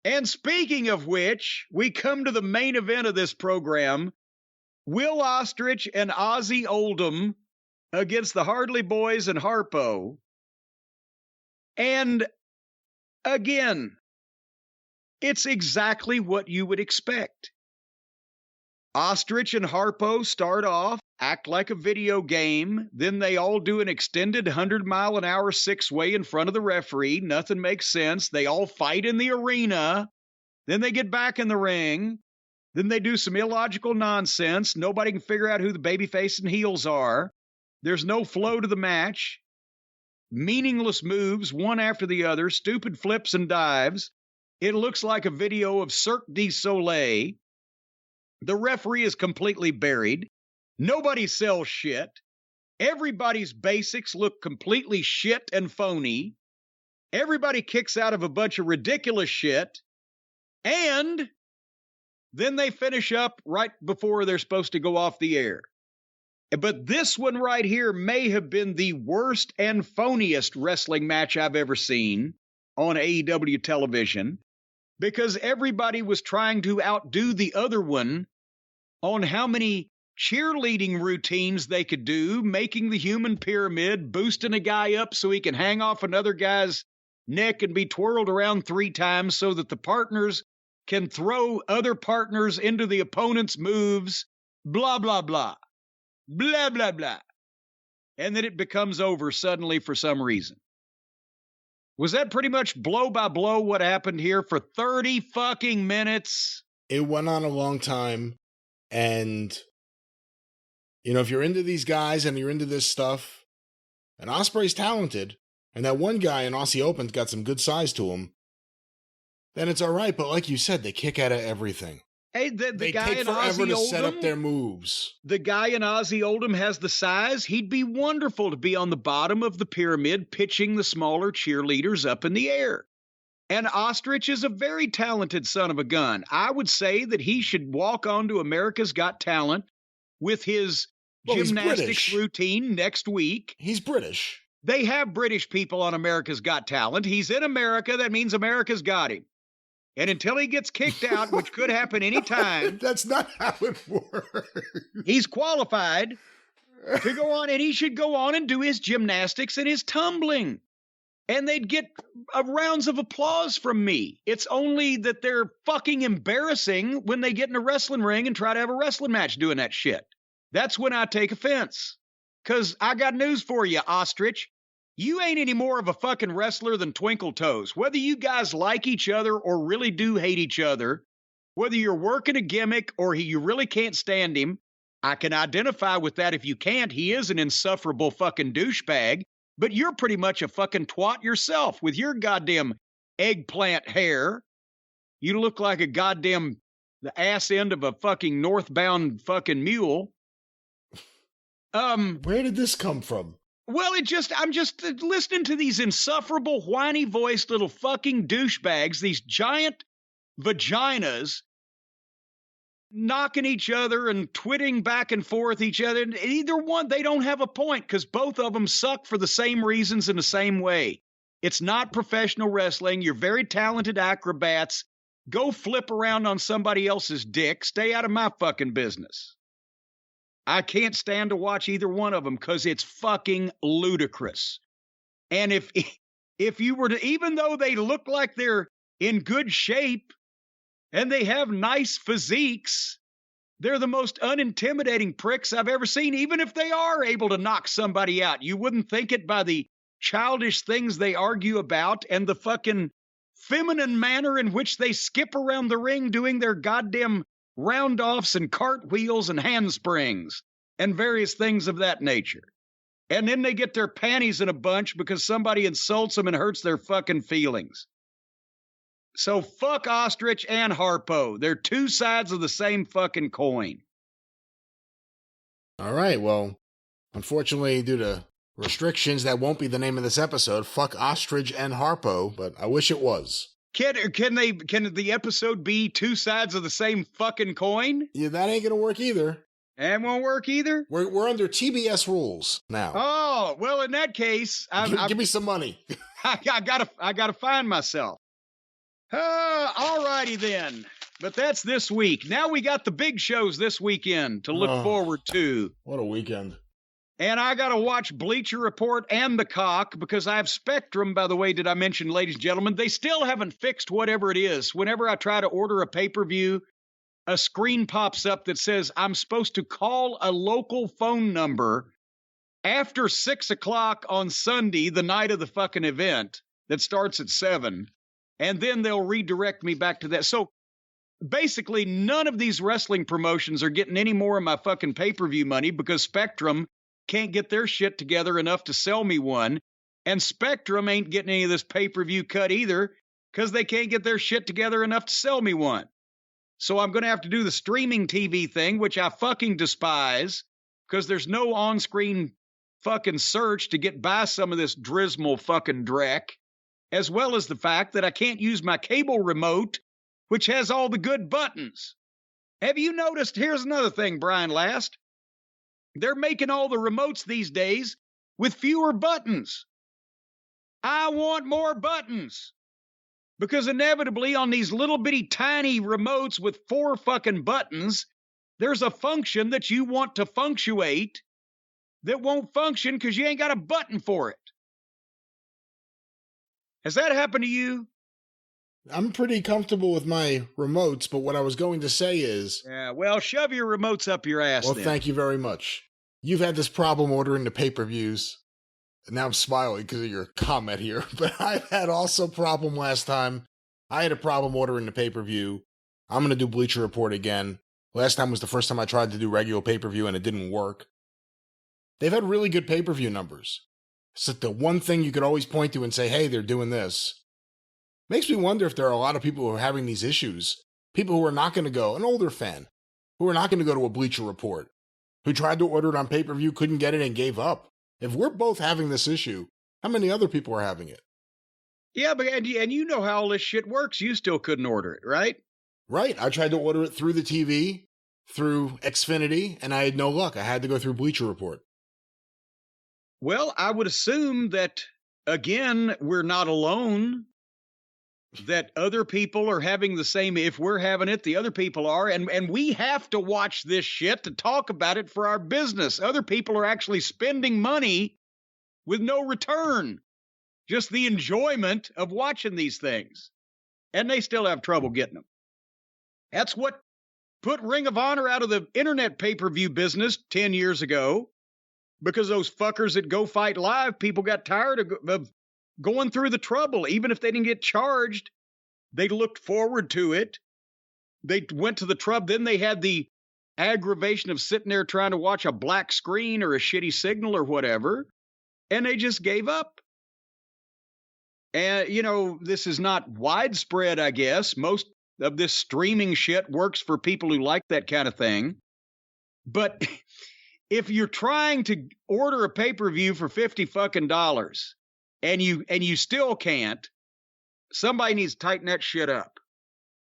And speaking of which, we come to the main event of this program. Will Ostrich and Aussie Oldham against the Hardley Boys and Harpo. And again, it's exactly what you would expect. Ostrich and Harpo start off, act like a video game. Then they all do an extended 100-mile-an-hour six-way in front of the referee. Nothing makes sense. They all fight in the arena. Then they get back in the ring. Then they do some illogical nonsense. Nobody can figure out who the babyface and heels are. There's no flow to the match. Meaningless moves, one after the other. Stupid flips and dives. It looks like a video of Cirque du Soleil. The referee is completely buried. Nobody sells shit. Everybody's basics look completely shit and phony. Everybody kicks out of a bunch of ridiculous shit. And then they finish up right before they're supposed to go off the air. But this one right here may have been the worst and phoniest wrestling match I've ever seen on AEW television, because everybody was trying to outdo the other one on how many cheerleading routines they could do, making the human pyramid, boosting a guy up so he can hang off another guy's neck and be twirled around 3 times so that the partners can throw other partners into the opponent's moves, blah, blah, blah, blah, blah, blah. And then it becomes over suddenly for some reason. Was that pretty much blow by blow what happened here for 30 fucking minutes? It went on a long time. And, you know, if you're into these guys and you're into this stuff, and Ospreay's talented, and that one guy in Aussie Open's got some good size to him, then it's all right. But like you said, they kick out of everything. Hey, they guy take forever to set up their moves. The guy in Aussie Oldham has the size. He'd be wonderful to be on the bottom of the pyramid, pitching the smaller cheerleaders up in the air. And Ostrich is a very talented son of a gun. I would say that he should walk onto America's Got Talent with his gymnastics routine next week. He's British. They have British people on America's Got Talent. He's in America. That means America's got him. And until he gets kicked out, which could happen any time. That's not how it works. He's qualified to go on, and he should go on and do his gymnastics and his tumbling. And they'd get rounds of applause from me. It's only that they're fucking embarrassing when they get in a wrestling ring and try to have a wrestling match doing that shit. That's when I take offense. Because I got news for you, Ostrich. You ain't any more of a fucking wrestler than Twinkle Toes. Whether you guys like each other or really do hate each other, whether you're working a gimmick or you really can't stand him, I can identify with that. If you can't, he is an insufferable fucking douchebag. But you're pretty much a fucking twat yourself with your goddamn eggplant hair. You look like a goddamn the ass end of a fucking northbound fucking mule. Where did this come from? Well, I'm just listening to these insufferable, whiny-voiced little fucking douchebags, these giant vaginas knocking each other and twitting back and forth each other. And either one, they don't have a point because both of them suck for the same reasons in the same way. It's not professional wrestling. You're very talented acrobats. Go flip around on somebody else's dick. Stay out of my fucking business. I can't stand to watch either one of them because it's fucking ludicrous. And if you were to, even though they look like they're in good shape and they have nice physiques, they're the most unintimidating pricks I've ever seen. Even if they are able to knock somebody out, you wouldn't think it by the childish things they argue about and the fucking feminine manner in which they skip around the ring doing their goddamn round-offs and cartwheels and handsprings and various things of that nature. And then they get their panties in a bunch because somebody insults them and hurts their fucking feelings. So fuck Ostrich and Harpo. They're two sides of the same fucking coin. All right, well, unfortunately, due to restrictions, that won't be the name of this episode. Fuck Ostrich and Harpo, but I wish it was. Can the episode be two sides of the same fucking coin? Yeah, that ain't gonna work either. That won't work either? We're under TBS rules now. Oh, well, in that case... Give me some money. I gotta find myself. All righty then. But that's this week. Now we got the big shows this weekend to look forward to. What a weekend. And I got to watch Bleacher Report and The Cock because I have Spectrum, by the way, did I mention, ladies and gentlemen? They still haven't fixed whatever it is. Whenever I try to order a pay-per-view, a screen pops up that says I'm supposed to call a local phone number after 6 o'clock on Sunday, the night of the fucking event that starts at 7, and then they'll redirect me back to that. So basically, none of these wrestling promotions are getting any more of my fucking pay-per-view money because Spectrum can't get their shit together enough to sell me one, and Spectrum ain't getting any of this pay-per-view cut either because they can't get their shit together enough to sell me one. So I'm going to have to do the streaming TV thing, which I fucking despise because there's no on-screen fucking search to get by some of this dismal fucking dreck, as well as the fact that I can't use my cable remote, which has all the good buttons. Have you noticed? Here's another thing, Brian Last. They're making all the remotes these days with fewer buttons. I want more buttons. Because inevitably on these little bitty tiny remotes with 4 fucking buttons, there's a function that you want to functuate that won't function because you ain't got a button for it. Has that happened to you? I'm pretty comfortable with my remotes, but what I was going to say is... Yeah, well, shove your remotes up your ass Well, then. thank you very much. You've had this problem ordering the pay-per-views. And now I'm smiling because of your comment here. But I've had also problem last time. I had a problem ordering the pay-per-view. I'm going to do Bleacher Report again. Last time was the first time I tried to do regular pay-per-view and it didn't work. They've had really good pay-per-view numbers. So the one thing you could always point to and say, hey, they're doing this. Makes me wonder if there are a lot of people who are having these issues. People who are not going to go, an older fan, who are not going to go to a Bleacher Report, who tried to order it on pay-per-view, couldn't get it, and gave up. If we're both having this issue, how many other people are having it? Yeah, but and you know how all this shit works. You still couldn't order it, right? Right. I tried to order it through the TV, through Xfinity, and I had no luck. I had to go through Bleacher Report. Well, I would assume that, again, we're not alone, that other people are having the same. If we're having it, the other people are, and we have to watch this shit to talk about it for our business. Other people are actually spending money with no return, just the enjoyment of watching these things, and they still have trouble getting them. That's what put Ring of Honor out of the internet pay-per-view business 10 years ago, because those fuckers at Go Fight Live, people got tired of going through the trouble. Even if they didn't get charged, they looked forward to it. They went to the trouble. Then they had the aggravation of sitting there trying to watch a black screen or a shitty signal or whatever, and they just gave up. And, you know, this is not widespread, I guess. Most of this streaming shit works for people who like that kind of thing. But if you're trying to order a pay-per-view for $50 fucking and you still can't, somebody needs to tighten that shit up.